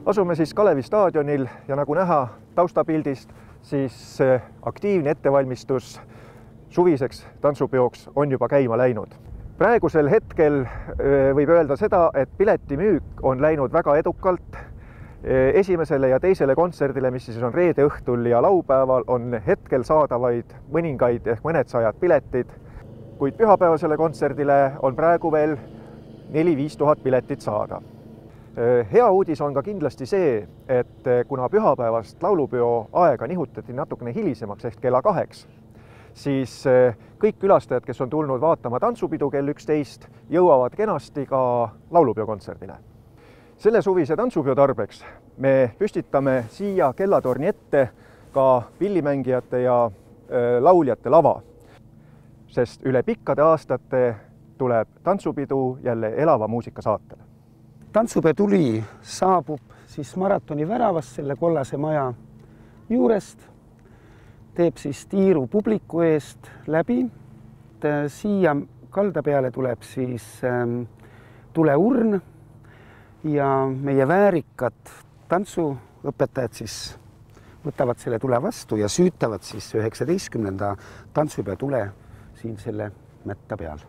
Asume siis Kalevi staadionil ja nagu näha taustapildist, siis aktiivne ettevalmistus suviseks tantsupeoks on juba käima läinud. Praegusel hetkel võib öelda seda, et piletimüük on läinud väga edukalt. Esimesele ja teisele kontserdile, mis siis on reede õhtul ja laupäeval, on hetkel saadavaid mõningaid ehk mõnedsajad piletid, kuid pühapäevasele kontserdile on praegu veel 4-5 tuhat piletit saada. Hea uudis on ka kindlasti see, et kuna pühapäevast laulupeo aega nihutati natukene hilisemaks ehk kella 2, siis kõik külastajad, kes on tulnud vaatama tantsupidu kell 11, jõuavad kenasti ka laulupeo kontserdile. Selle suvise tantsupeo tarbeks me püstitame siia kellatorni ette ka pillimängijate ja lauljate lava, sest üle pikkade aastate tuleb tantsupidu jälle elava muusika saatele. Tantsupeo tuli saabub siis maratoni väravast selle kollase maja juurest, teeb siis tiiru publiku eest läbi. Siia kalda peale tuleb siis tuleurn ja meie väärikad tantsuõpetajad siis võtavad selle tule vastu ja süütavad siis 19. tantsupeo tule siin selle mätta peal.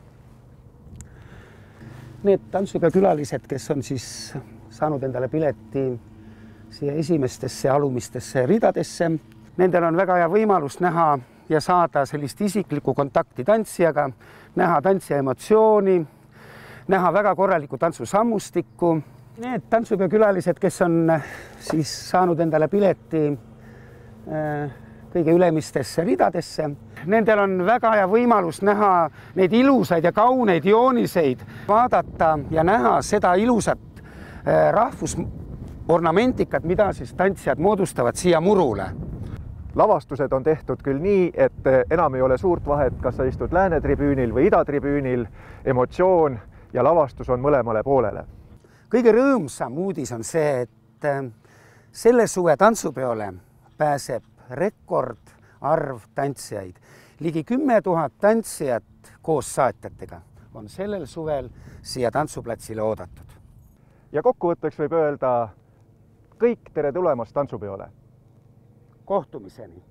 Need tantsupeo külalised, kes on siis saanud endale pileti siia esimestesse alumistesse ridadesse, nendel on väga hea võimalus näha ja saada sellist isiklikku kontakti tantsijaga, näha tantsija emotsiooni, näha väga korralikku tantsusammustikku. Need tantsupeo külalised, kes on siis saanud endale pileti kõige ülemistesse ridadesse, nendel on väga hea võimalus näha neid ilusaid ja kauneid jooniseid, vaadata ja näha seda ilusat rahvusornamentikat, mida siis tantsijad moodustavad siia murule. Lavastused on tehtud küll nii, et enam ei ole suurt vahet, kas sa istud läänetribüünil või idatribüünil, emotsioon ja lavastus on mõlemale poolele. Kõige rõõmsam uudis on see, et selle suve tantsupeole pääseb rekordarv tantsijaid. Ligi 10 000 tantsijat koos saatjatega on sellel suvel siia tantsuplatsile oodatud. Ja kokkuvõtteks võib öelda kõik tere tulemast tantsupeole! Kohtumiseni!